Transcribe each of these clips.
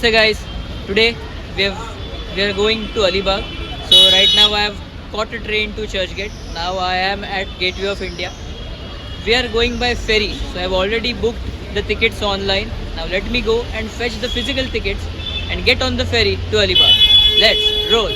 Namaste guys. Today we are going to Alibaug. So right now I have caught a train to Churchgate. Now I am at Gateway of India. We are going by ferry. So I have already booked the tickets online. Now let me go and fetch the physical tickets and get on the ferry to Alibaug. Let's roll.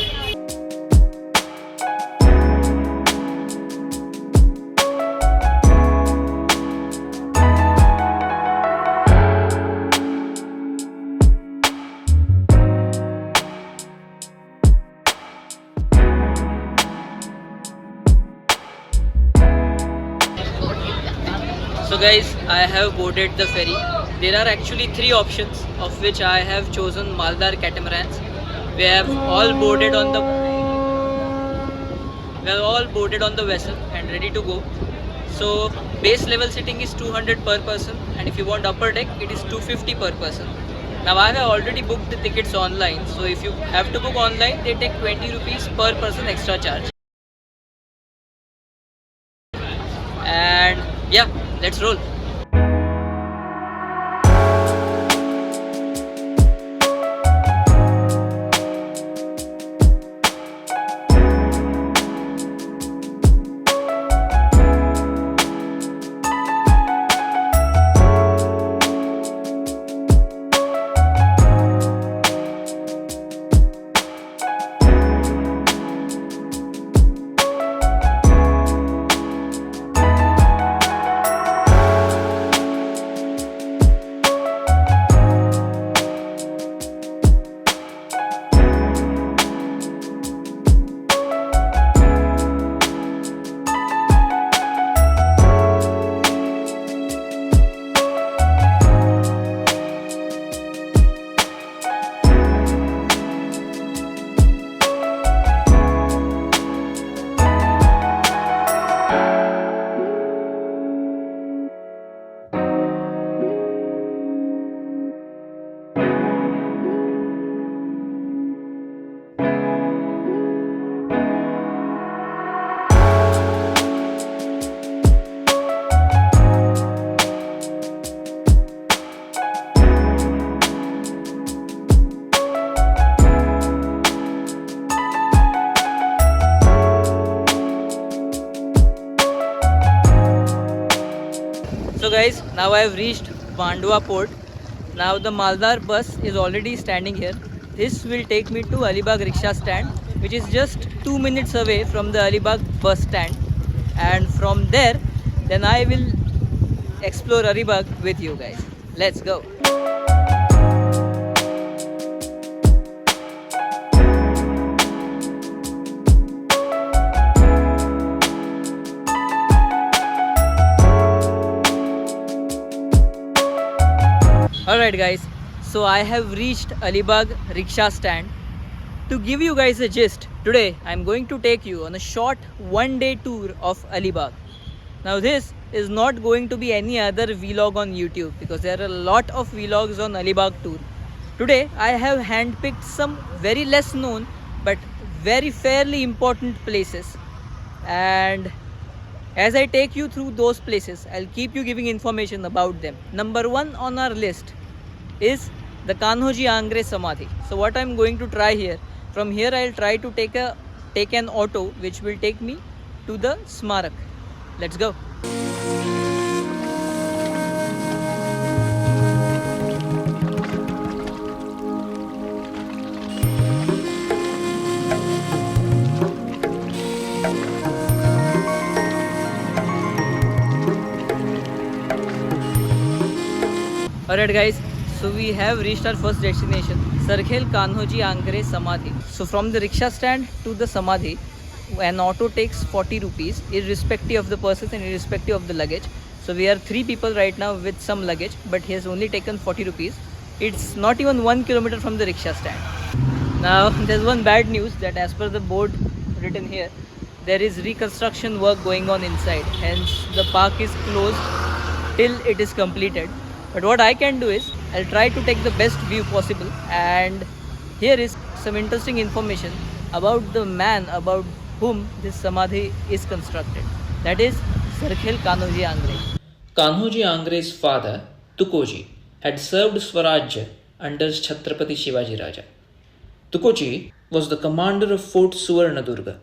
So guys, I have boarded the ferry. There are actually three options, of which I have chosen Maldar catamarans. We have all boarded on the vessel and ready to go. So base level sitting is 200 per person, and if you want upper deck it is 250 per person. Now I have already booked the tickets online, so if you have to book online they take 20 rupees per person extra charge. And yeah, let's roll. So guys, now I have reached Bandwa port. Now the Maldar bus is already standing here. This will take me to Alibaug rickshaw stand, which is just 2 minutes away from the Alibaug bus stand. And from there, then I will explore Alibaug with you guys. Let's go. Alright guys, so I have reached Alibaug rickshaw stand. To give you guys a gist, today I am going to take you on a short one-day tour of Alibaug. Now this is not going to be any other vlog on YouTube, because there are a lot of vlogs on Alibaug tour. Today I have handpicked some very less known but very fairly important places, and as I take you through those places, I'll keep you giving information about them. Number one on our list is the Kanhoji Angre Samadhi. So what I'm going to try here, from here I'll try to take an auto which will take me to the Smarak. Let's go. Alright guys, so we have reached our first destination, Sarkhel Kanhoji Angre Samadhi. So from the rickshaw stand to the Samadhi, an auto takes 40 rupees irrespective of the person and irrespective of the luggage. So we are 3 people right now with some luggage, but he has only taken 40 rupees. It's not even 1 kilometer from the rickshaw stand. Now there's one bad news, that as per the board written here, there is reconstruction work going on inside, hence the park is closed till it is completed. But what I can do is, I'll try to take the best view possible, and here is some interesting information about the man about whom this Samadhi is constructed. That is Sarkhel Kanhoji Angre. Kanhoji Angre's father, Tukoji, had served Swarajya under Chhatrapati Shivaji Raja. Tukochi was the commander of Fort Suvarnadurga.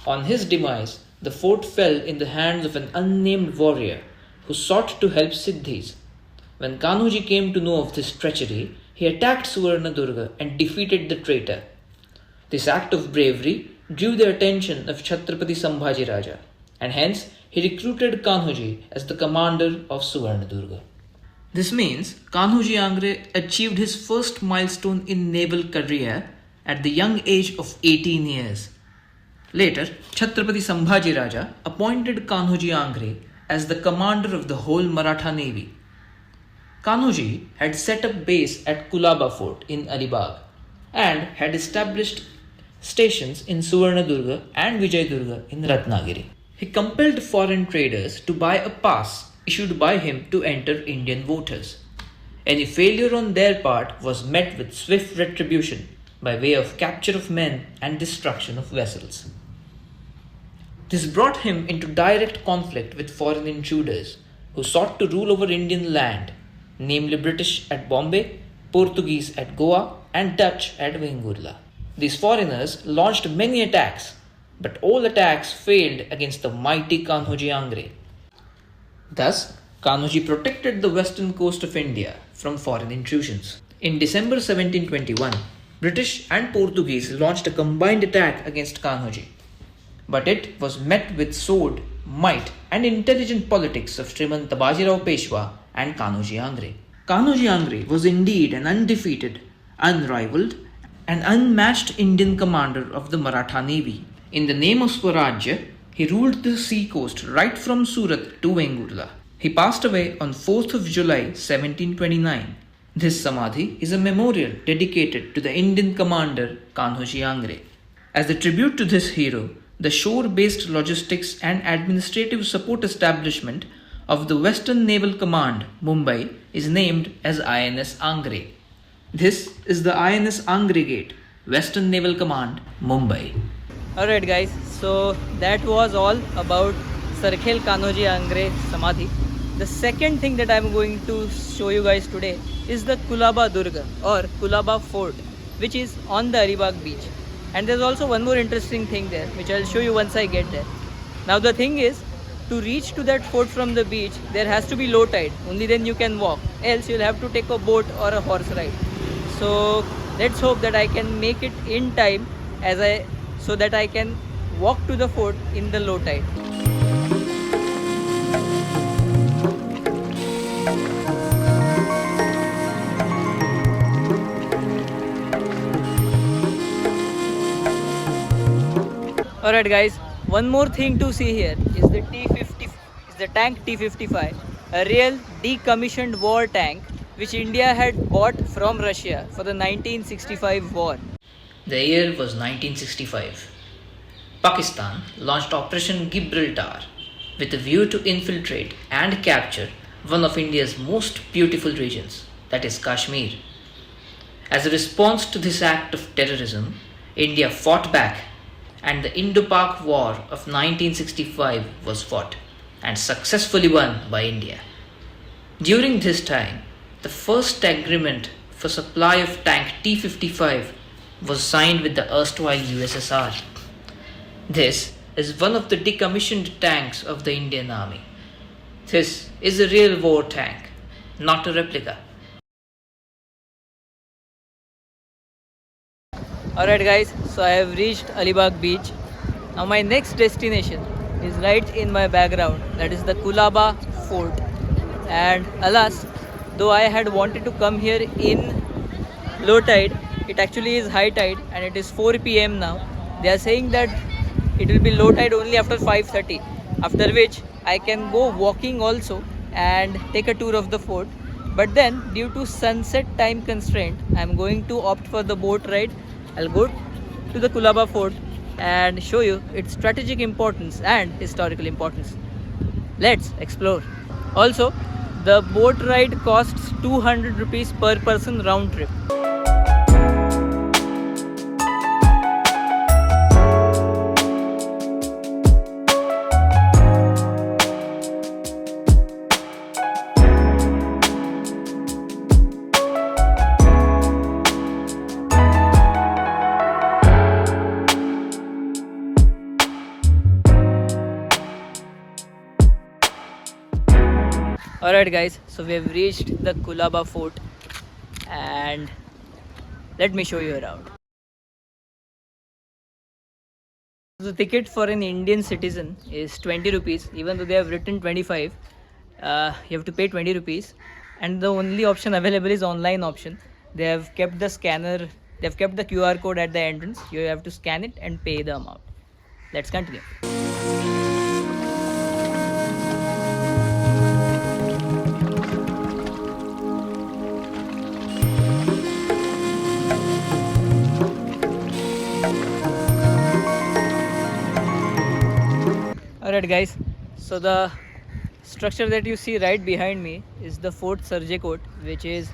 On his demise, the fort fell in the hands of an unnamed warrior who sought to help Siddhis. When Kanhoji came to know of this treachery, he attacked Suvarnadurga and defeated the traitor. This act of bravery drew the attention of Chhatrapati Sambhaji Raja, and hence he recruited Kanhoji as the commander of Suvarnadurga. This means Kanhoji Angre achieved his first milestone in naval career at the young age of 18 years. Later, Chhatrapati Sambhaji Raja appointed Kanhoji Angre as the commander of the whole Maratha navy. Kanhoji had set up base at Kulaba fort in Alibaug and had established stations in Suvarnadurga and Vijayadurga in Ratnagiri. He compelled foreign traders to buy a pass issued by him to enter Indian waters. Any failure on their part was met with swift retribution by way of capture of men and destruction of vessels. This brought him into direct conflict with foreign intruders who sought to rule over Indian land, namely British at Bombay, Portuguese at Goa, and Dutch at Vengurla. These foreigners launched many attacks, but all attacks failed against the mighty Kanhoji Angre. Thus, Kanhoji protected the western coast of India from foreign intrusions. In December 1721, British and Portuguese launched a combined attack against Kanhoji, but it was met with sword, might, and intelligent politics of Srimant Bajirao Peshwa and Kanhoji Angre. Kanhoji Angre was indeed an undefeated, unrivaled, and unmatched Indian commander of the Maratha navy. In the name of Swarajya, he ruled the sea coast right from Surat to Vengurla. He passed away on 4th of July 1729. This Samadhi is a memorial dedicated to the Indian commander Kanhoji Angre. As a tribute to this hero, the shore-based logistics and administrative support establishment of the Western Naval Command, Mumbai, is named as INS Angre. This is the INS Angre Gate, Western Naval Command, Mumbai. Alright guys, so that was all about Sarkhel Kanhoji Angre Samadhi. The second thing that I am going to show you guys today is the Kulaba Durga or Kulaba Fort, which is on the Alibaug beach. And there's also one more interesting thing there, which I'll show you once I get there. Now the thing is, to reach to that fort from the beach, there has to be low tide. Only then you can walk. Else you'll have to take a boat or a horse ride. So let's hope that I can make it in time so that I can walk to the fort in the low tide. Alright guys, one more thing to see here is the tank T-55, a real decommissioned war tank which India had bought from Russia for the 1965 war. The year was 1965. Pakistan launched Operation Gibraltar with a view to infiltrate and capture one of India's most beautiful regions, that is Kashmir. As a response to this act of terrorism, India fought back, and the Indo-Pak War of 1965 was fought and successfully won by India. During this time, the first agreement for supply of tank T-55 was signed with the erstwhile USSR. This is one of the decommissioned tanks of the Indian Army. This is a real war tank, not a replica. Alright guys, so I have reached Alibaug beach. Now my next destination is right in my background, that is the Kulaba fort. And alas, though I had wanted to come here in low tide, it actually is high tide and it is 4 PM now. They are saying that it will be low tide only after 5:30, after which I can go walking also and take a tour of the fort. But then due to sunset time constraint, I am going to opt for the boat ride. I'll go to the Kulaba fort and show you its strategic importance and historical importance. Let's explore. Also, the boat ride costs 200 rupees per person round trip. Alright guys, so we have reached the Kulaba fort and let me show you around. The ticket for an Indian citizen is 20 rupees, even though they have written 25. You have to pay 20 rupees, and the only option available is online option. They have kept the scanner, they have kept the QR code at the entrance. You have to scan it and pay the amount. Let's continue. Alright guys, so the structure that you see right behind me is the Fort Sarkhel, which is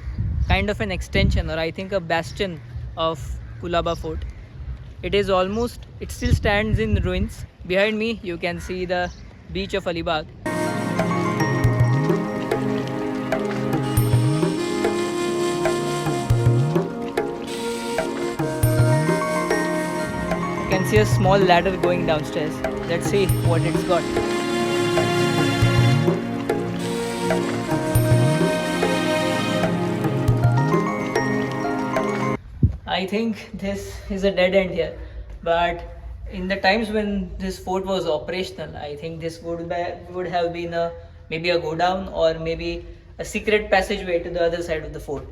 kind of an extension, or I think a bastion of Kulaba fort. It still stands in ruins. Behind me you can see the beach of Alibaug. You can see a small ladder going downstairs. Let's see what it's got. I think this is a dead end here, but in the times when this fort was operational, I think this would have been maybe a go down or maybe a secret passageway to the other side of the fort.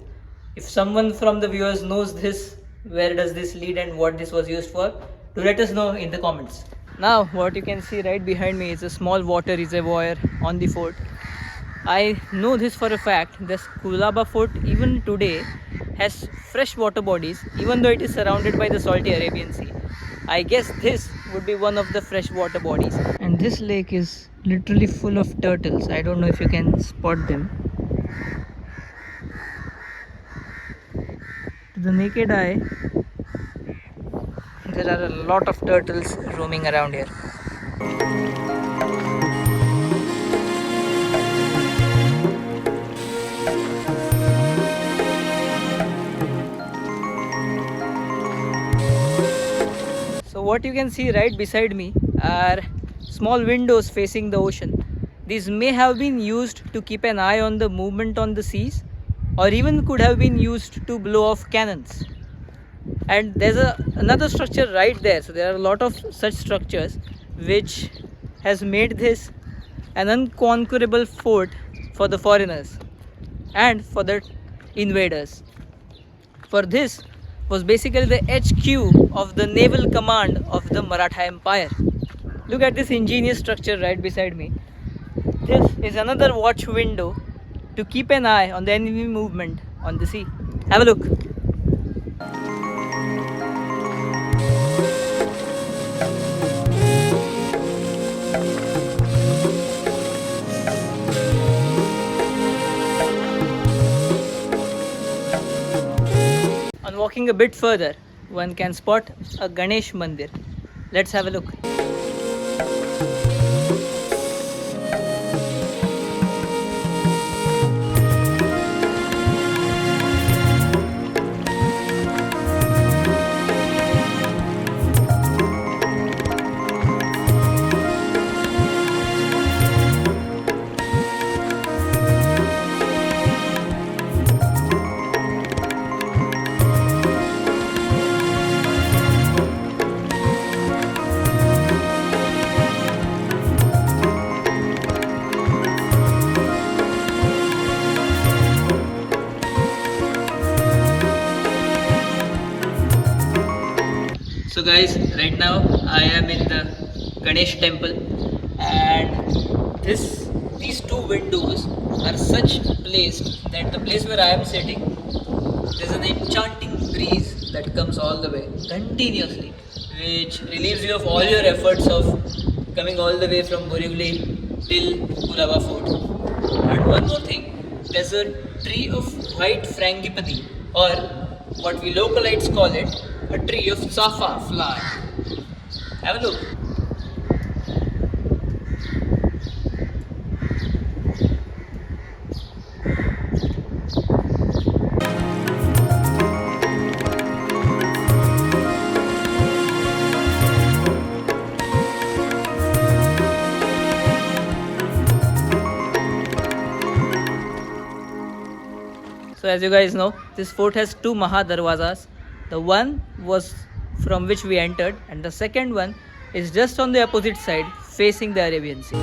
If someone from the viewers knows this, where does this lead and what this was used for, do let us know in the comments. Now what you can see right behind me is a small water reservoir on the fort. I know this for a fact. This Kulaba fort even today has fresh water bodies, even though it is surrounded by the salty Arabian Sea. I guess this would be one of the fresh water bodies. And this lake is literally full of turtles. I don't know if you can spot them. To the naked eye, there are a lot of turtles roaming around here. So what you can see right beside me are small windows facing the ocean. These may have been used to keep an eye on the movement on the seas, or even could have been used to blow off cannons. And there's another structure right there. So there are a lot of such structures which has made this an unconquerable fort for the foreigners and for the invaders. For this was basically the HQ of the Naval Command of the Maratha Empire. Look at this ingenious structure right beside me. This is another watch window to keep an eye on the enemy movement on the sea. Have a look. On walking a bit further, one can spot a Ganesh Mandir. Let's have a look. So guys, right now I am in the Ganesh temple, and these two windows are such placed that the place where I am sitting, there's an enchanting breeze that comes all the way continuously, which relieves you of all your efforts of coming all the way from Borivali till Kulaba fort. And one more thing, there's a tree of white frangipani, or what we localites call it, a tree of safa flower. Have a look. So as you guys know, this fort has two Mahadarwazas. The one was from which we entered, and the second one is just on the opposite side facing the Arabian Sea.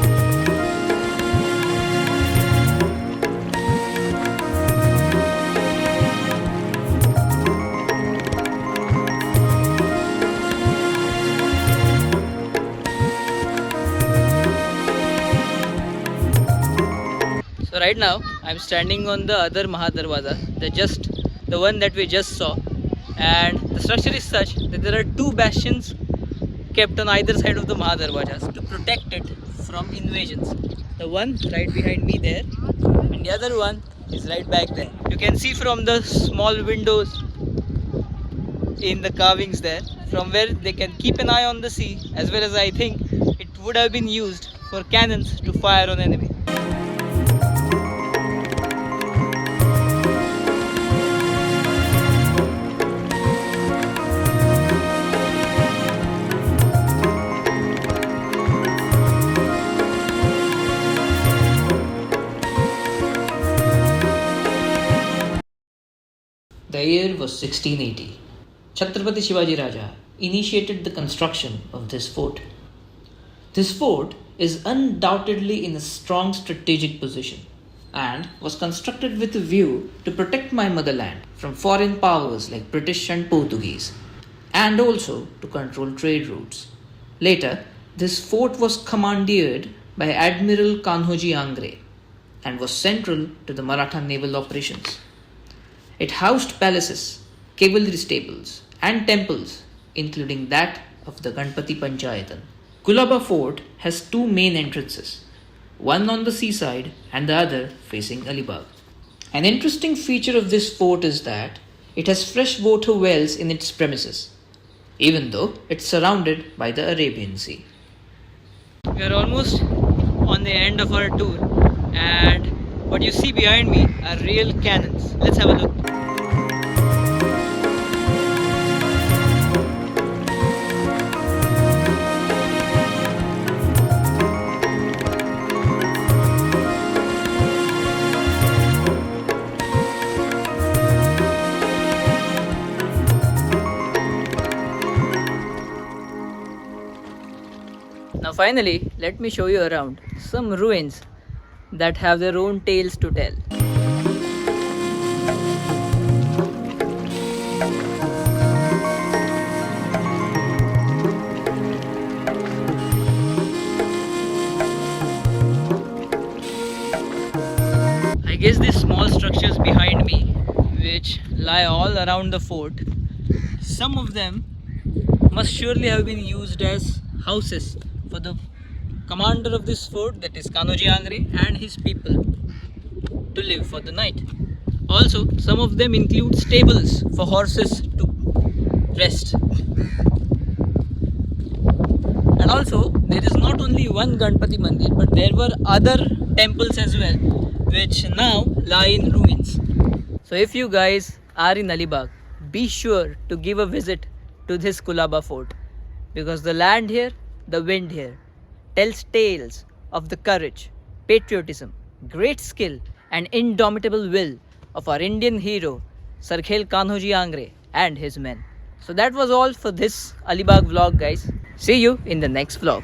So right now I'm standing on the other Mahadarwaza, the one that we just saw, and the structure is such that there are two bastions kept on either side of the Mahadarwajas to protect it from invasions. The one right behind me there, and the other one is right back there. You can see from the small windows in the carvings there, from where they can keep an eye on the sea, as well as I think it would have been used for cannons to fire on enemy. The year was 1680. Chhatrapati Shivaji Raja initiated the construction of this fort. This fort is undoubtedly in a strong strategic position and was constructed with a view to protect my motherland from foreign powers like British and Portuguese, and also to control trade routes. Later, this fort was commandeered by Admiral Kanhoji Angre and was central to the Maratha naval operations. It housed palaces, cavalry stables, and temples, including that of the Ganpati Panchayatan. Kulaba Fort has two main entrances, one on the seaside and the other facing Alibaug. An interesting feature of this fort is that it has fresh water wells in its premises, even though it's surrounded by the Arabian Sea. We are almost on the end of our tour, and what you see behind me are real cannons. Let's have a look. Now finally, let me show you around some ruins that have their own tales to tell. I guess these small structures behind me, which lie all around the fort, some of them must surely have been used as houses for the commander of this fort, that is Kanhoji Angre, and his people to live for the night. Also, some of them include stables for horses to rest. And also, there is not only one Ganpati Mandir, but there were other temples as well, which now lie in ruins. So if you guys are in Alibaug, be sure to give a visit to this Kulaba fort, because the land here, the wind here, tells tales of the courage, patriotism, great skill and indomitable will of our Indian hero Sarkhel Kanhoji Angre and his men. So that was all for this Alibaug vlog, guys. See you in the next vlog.